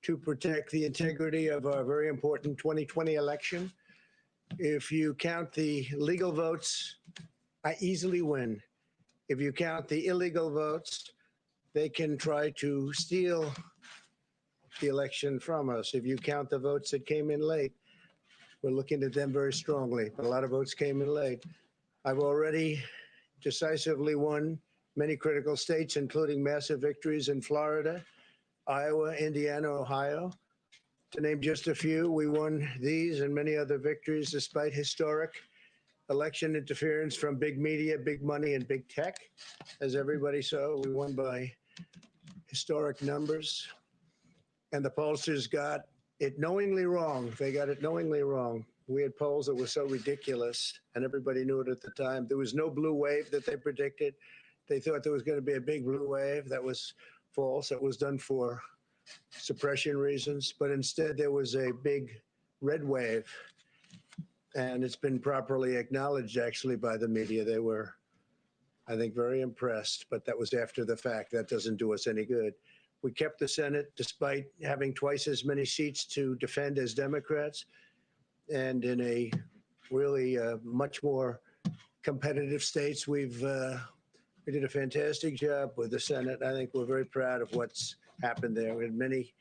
to protect the integrity of our very important 2020 election. If you count the legal votes, I easily win. If you count the illegal votes, they can try to steal the election from us. If you count the votes that came in late, we're looking at them very strongly, but a lot of votes came in late. I've already decisively won many critical states, including massive victories in Florida, Iowa, Indiana, Ohio. To name just a few, we won these and many other victories despite historic election interference from big media, big money, and big tech. As everybody saw, we won by historic numbers. And the pollsters got it knowingly wrong. They got it knowingly wrong. We had polls that were so ridiculous, and everybody knew it at the time. There was no blue wave that they predicted. They thought there was going to be a big blue wave. That was false. It was done for suppression reasons. But instead, there was a big red wave. And it's been properly acknowledged, actually, by the media. They were, I think, very impressed. But that was after the fact. That doesn't do us any good. We kept the Senate despite having twice as many seats to defend as Democrats. And in a really much more competitive states, we did a fantastic job with the Senate. I think we're very proud of what's happened there. We had many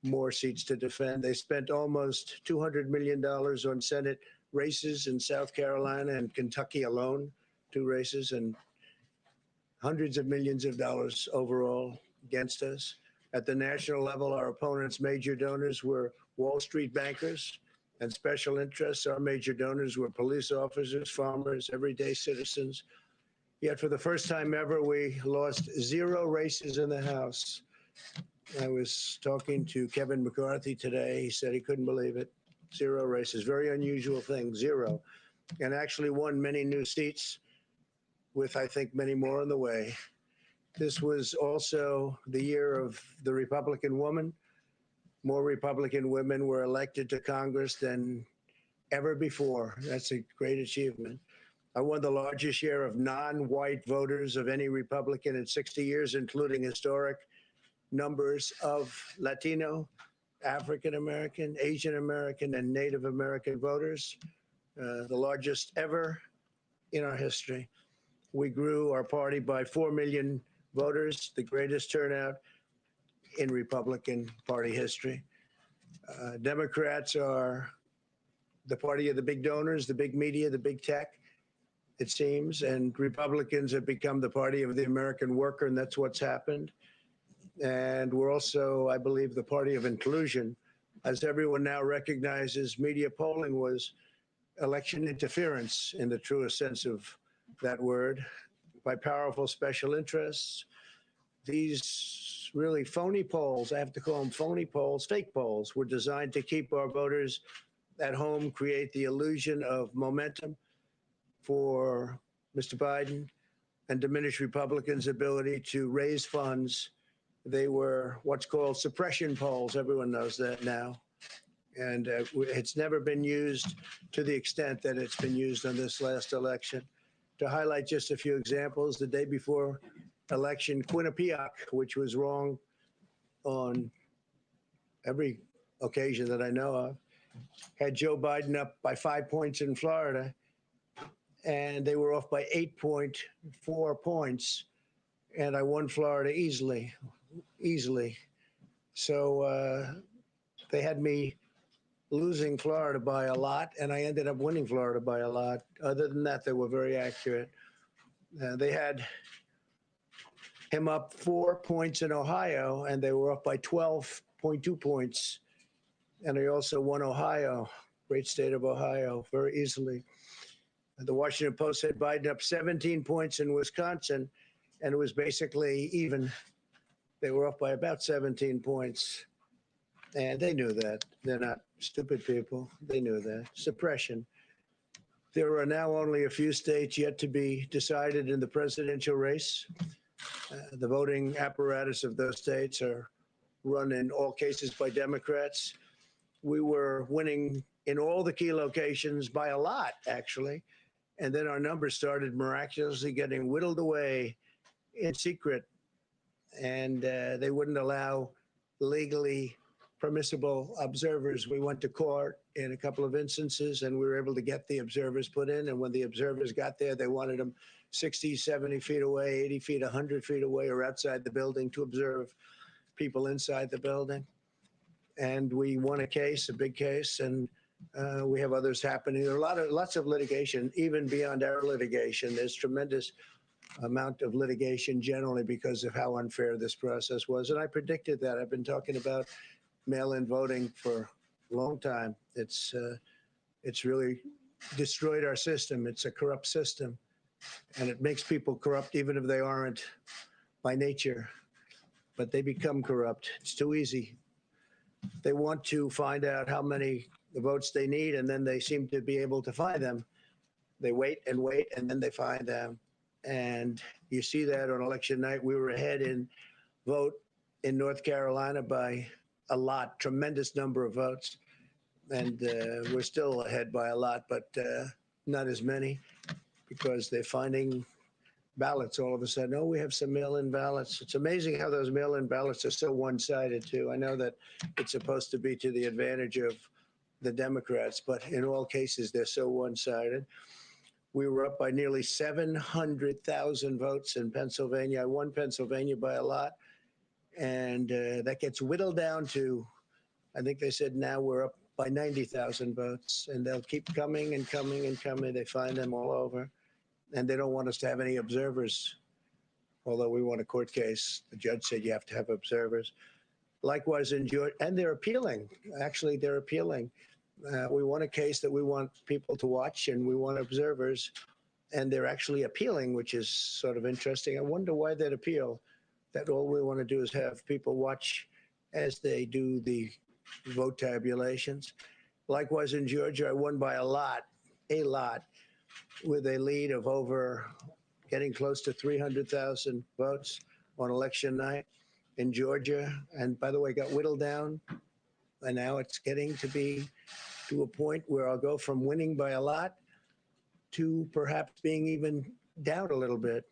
more seats to defend. They spent almost $200 million on Senate races in South Carolina and Kentucky alone, 2 races, and hundreds of millions of dollars overall against us. At the national level, our opponents' major donors were Wall Street bankers and special interests. Our major donors were police officers, farmers, everyday citizens. Yet for the first time ever, we lost 0 races in the House. I was talking to Kevin McCarthy today. He said he couldn't believe it. 0 races, very unusual thing, 0. And actually won many new seats with, I think, many more on the way. This was also the year of the Republican woman. More Republican women were elected to Congress than ever before. That's a great achievement. I won the largest share of non-white voters of any Republican in 60 years, including historic numbers of Latino, African American, Asian American, and Native American voters, the largest ever in our history. We grew our party by 4 million voters, the greatest turnout in Republican Party history. Democrats are the party of the big donors, the big media, the big tech, it seems, and Republicans have become the party of the American worker, and that's what's happened. And we're also, I believe, the party of inclusion. As everyone now recognizes, media polling was election interference in the truest sense of that word by powerful special interests. These really phony polls, I have to call them phony polls, fake polls, were designed to keep our voters at home, create the illusion of momentum for Mr. Biden, and diminish Republicans' ability to raise funds. They were what's called suppression polls. Everyone knows that now. And it's never been used to the extent that it's been used on this last election. To highlight just a few examples, the day before election, Quinnipiac, which was wrong on every occasion that I know of, had Joe Biden up by 5 points in Florida, and they were off by 8.4 points, and I won Florida easily. So they had me losing Florida by a lot, and I ended up winning Florida by a lot. Other than that, they were very accurate. They had him up 4 points in Ohio, and they were up by 12.2 points. And I also won Ohio, great state of Ohio, very easily. The Washington Post had Biden up 17 points in Wisconsin, and it was basically even. They were up by about 17 points. And they knew that. They're not stupid people. They knew that. Suppression. There are now only a few states yet to be decided in the presidential race. The voting apparatus of those states are run in all cases by Democrats. We were winning in all the key locations by a lot, actually. And then our numbers started miraculously getting whittled away in secret. And they wouldn't allow legally permissible observers. We went to court in a couple of instances, and we were able to get the observers put in. And when the observers got there, they wanted them 60, 70 feet away, 80 feet, 100 feet away, or outside the building to observe people inside the building. And we won a case, a big case, and we have others happening. There are lots of litigation, even beyond our litigation. There's tremendous amount of litigation generally because of how unfair this process was. And I predicted that. I've been talking about mail-in voting for a long time. It's really destroyed our system. It's a corrupt system, and it makes people corrupt even if they aren't by nature, but they become corrupt. It's too easy. They want to find out how many votes they need, and then they seem to be able to find them. They wait, and then they find them. And you see that on election night. We were ahead in vote in North Carolina by a lot, tremendous number of votes. And we're still ahead by a lot, but not as many, because they're finding ballots all of a sudden. Oh, we have some mail-in ballots. It's amazing how those mail-in ballots are so one-sided, too. I know that it's supposed to be to the advantage of the Democrats, but in all cases, they're so one-sided. We were up by nearly 700,000 votes in Pennsylvania. I won Pennsylvania by a lot, and that gets whittled down to, I think they said now we're up by 90,000 votes, and they'll keep coming and coming and coming. They find them all over, and they don't want us to have any observers, although we won a court case. The judge said you have to have observers. Likewise in Georgia, and they're appealing. Actually, they're appealing. We won a case that we want people to watch, and we want observers, and they're actually appealing, which is sort of interesting. I wonder why they'd appeal, that all we want to do is have people watch as they do the vote tabulations. Likewise in Georgia, I won by a lot, with a lead of over getting close to 300,000 votes on election night in Georgia. And by the way, got whittled down, and now it's getting to be to a point where I'll go from winning by a lot to perhaps being even down a little bit.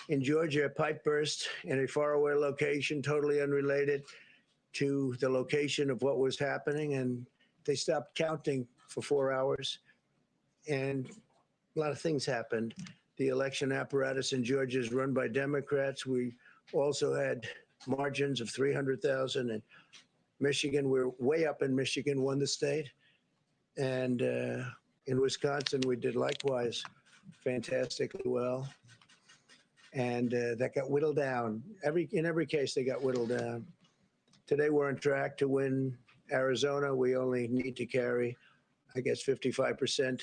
In Georgia, a pipe burst in a faraway location, totally unrelated to the location of what was happening, and they stopped counting for 4 hours, and a lot of things happened. The election apparatus in Georgia is run by Democrats. We also had margins of 300,000, and Michigan, we're way up in Michigan, won the state. And in Wisconsin, we did likewise fantastically well. And that got whittled down. In every case, they got whittled down. Today, we're on track to win Arizona. We only need to carry, I guess, 55%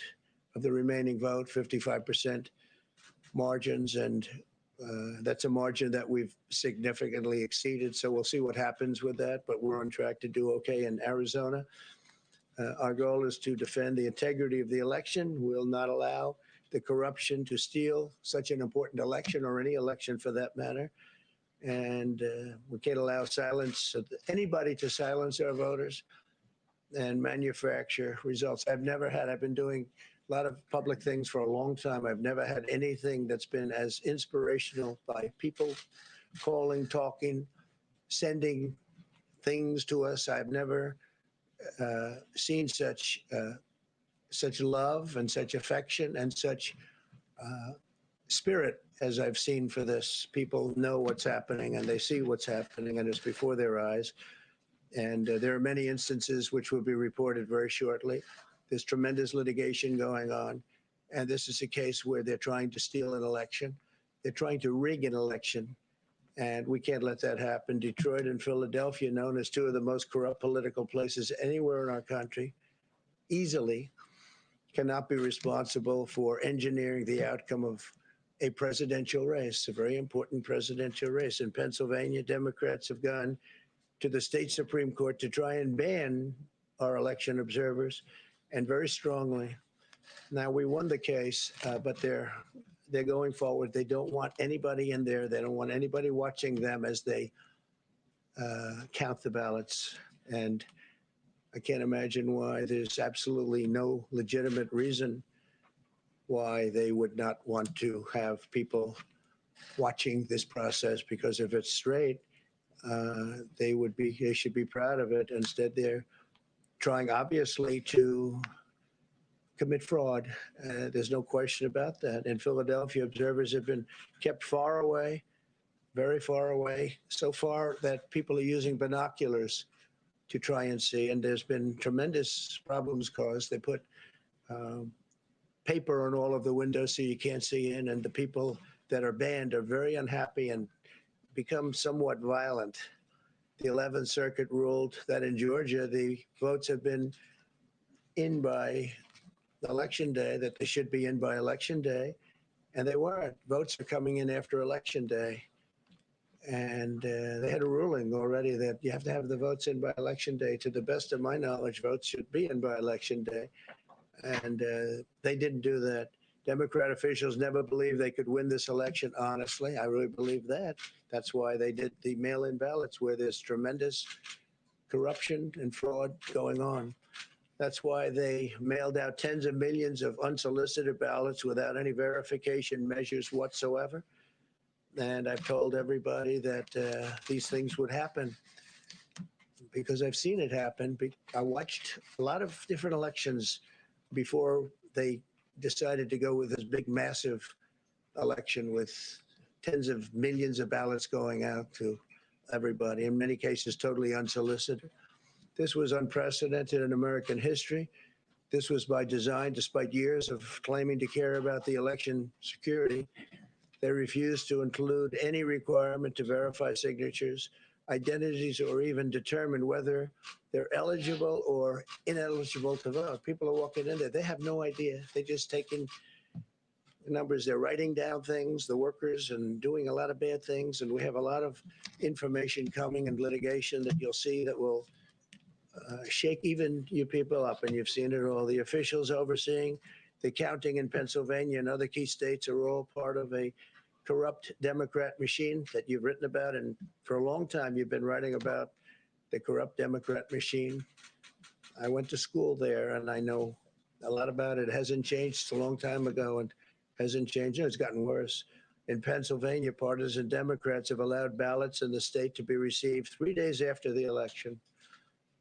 of the remaining vote, 55% margins. And that's a margin that we've significantly exceeded. So we'll see what happens with that. But we're on track to do okay in Arizona. Our goal is to defend the integrity of the election. We'll not allow the corruption to steal such an important election, or any election for that matter. And we can't allow anybody to silence our voters and manufacture results. I've been doing a lot of public things for a long time. I've never had anything that's been as inspirational, by people calling, talking, sending things to us. I've never seen such love and such affection and such spirit as I've seen for this. People know what's happening, and they see what's happening, and it's before their eyes. And there are many instances which will be reported very shortly. There's tremendous litigation going on, and this is a case where they're trying to steal an election. They're trying to rig an election, and we can't let that happen. Detroit and Philadelphia, known as two of the most corrupt political places anywhere in our country, easily cannot be responsible for engineering the outcome of a presidential race, a very important presidential race. In Pennsylvania, Democrats have gone to the state Supreme Court to try and ban our election observers, and very strongly. Now, we won the case, but they're going forward. They don't want anybody in there. They don't want anybody watching them as they count the ballots. And I can't imagine why. There's absolutely no legitimate reason why they would not want to have people watching this process, because if it's straight, They should be proud of it. Instead, they're trying obviously to commit fraud. There's no question about that. In Philadelphia, observers have been kept far away, very far away, so far that people are using binoculars to try and see. And there's been tremendous problems caused. They put um, paper on all of the windows so you can't see in, and the people that are banned are very unhappy and become somewhat violent. The 11th Circuit ruled that in Georgia, the votes have been in by election day, that they should be in by election day, and they weren't. Votes are coming in after election day. And they had a ruling already that you have to have the votes in by election day. To the best of my knowledge, votes should be in by election day. And they didn't do that. Democrat officials never believed they could win this election, honestly. I really believe that. That's why they did the mail-in ballots, where there's tremendous corruption and fraud going on. That's why they mailed out tens of millions of unsolicited ballots without any verification measures whatsoever. And I've told everybody that these things would happen because I've seen it happen. I watched a lot of different elections before they decided to go with this big, massive election with tens of millions of ballots going out to everybody, in many cases totally unsolicited. This was unprecedented in American history. This was by design, despite years of claiming to care about the election security. They refused to include any requirement to verify signatures, identities, or even determine whether they're eligible or ineligible to vote. People are walking in there. They have no idea. They're just taking numbers. They're writing down things, the workers, and doing a lot of bad things. And we have a lot of information coming and litigation that you'll see that will shake even you people up. And you've seen it all. The officials overseeing the counting in Pennsylvania and other key states are all part of a corrupt Democrat machine that you've written about. And for a long time, you've been writing about the corrupt Democrat machine. I went to school there, and I know a lot about it. It hasn't changed. It's a long time ago and hasn't changed. It's gotten worse. In Pennsylvania, partisan Democrats have allowed ballots in the state to be received 3 days after the election.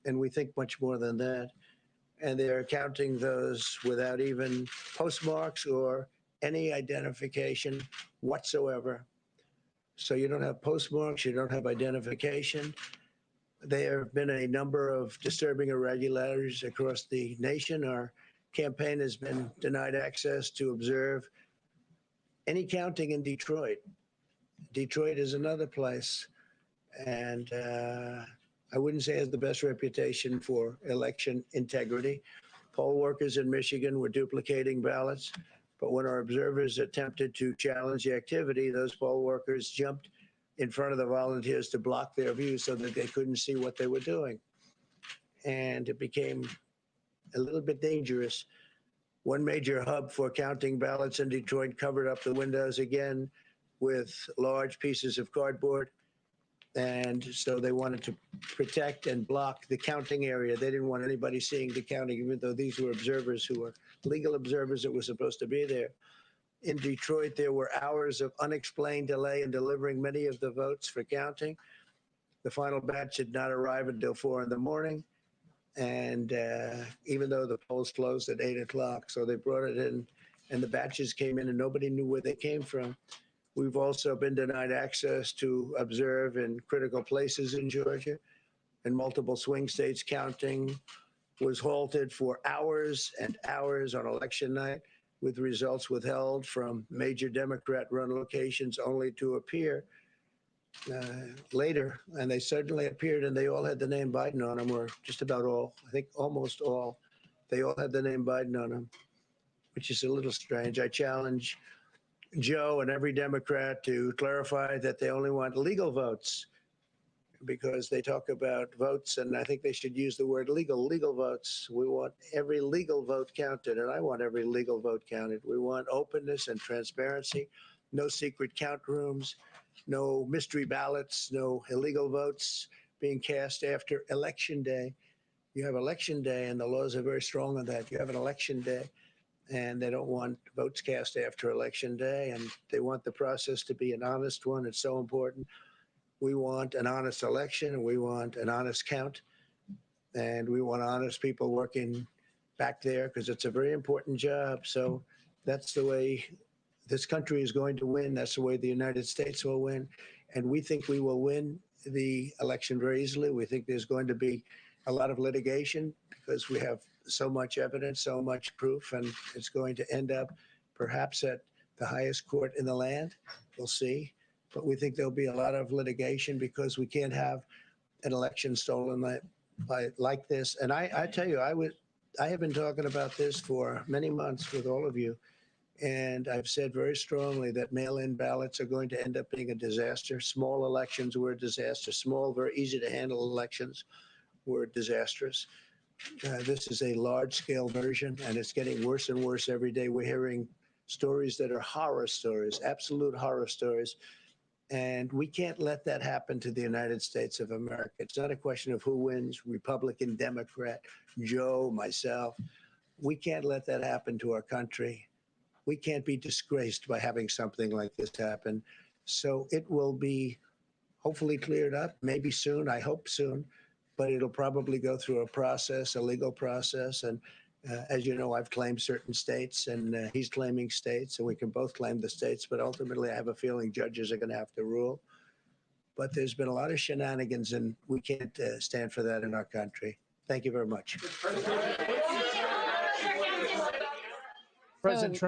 And we think much more than that. And they're counting those without even postmarks or any identification whatsoever. So you don't have postmarks, you don't have identification. There have been a number of disturbing irregularities across the nation. Our campaign has been denied access to observe any counting in Detroit. Detroit is another place. And I wouldn't say it has the best reputation for election integrity. Poll workers in Michigan were duplicating ballots, but when our observers attempted to challenge the activity, those poll workers jumped in front of the volunteers to block their view so that they couldn't see what they were doing. And it became a little bit dangerous. One major hub for counting ballots in Detroit covered up the windows again with large pieces of cardboard. And so they wanted to protect and block the counting area. They didn't want anybody seeing the counting, even though these were observers who were legal observers that were supposed to be there. In Detroit, there were hours of unexplained delay in delivering many of the votes for counting. The final batch did not arrive until 4 in the morning. And even though the polls closed at 8 o'clock, so they brought it in and the batches came in and nobody knew where they came from. We've also been denied access to observe in critical places in Georgia. In multiple swing states, counting was halted for hours and hours on election night, with results withheld from major Democrat-run locations only to appear later. And they suddenly appeared, and they all had the name Biden on them, or just about all. I think almost all. They all had the name Biden on them, which is a little strange. I challenge Joe and every Democrat to clarify that they only want legal votes, because they talk about votes, and I think they should use the word legal votes. We want every legal vote counted, and I want every legal vote counted. We want openness and transparency, no secret count rooms, no mystery ballots, no illegal votes being cast after Election Day. You have Election Day, and the laws are very strong on that. You have an Election Day, and they don't want votes cast after Election Day, and they want the process to be an honest one. It's so important. We want an honest election, and we want an honest count, and we want honest people working back there because it's a very important job. So that's the way this country is going to win. That's the way the United States will win. And we think we will win the election very easily. We think there's going to be a lot of litigation because we have so much evidence, so much proof, and it's going to end up perhaps at the highest court in the land. We'll see. But we think there'll be a lot of litigation because we can't have an election stolen like this. And I tell you, I have been talking about this for many months with all of you. And I've said very strongly that mail-in ballots are going to end up being a disaster. Small elections were a disaster. Small, very easy to handle elections were disastrous. This is a large-scale version, and it's getting worse and worse every day. We're hearing stories that are horror stories, absolute horror stories. And we can't let that happen to the United States of America. It's not a question of who wins, Republican, Democrat, Joe, myself. We can't let that happen to our country. We can't be disgraced by having something like this happen. So it will be hopefully cleared up, maybe soon, I hope soon, but it'll probably go through a process, a legal process. And as you know, I've claimed certain states, and he's claiming states, and we can both claim the states. But ultimately, I have a feeling judges are going to have to rule. But there's been a lot of shenanigans, and we can't stand for that in our country. Thank you very much. President Trump.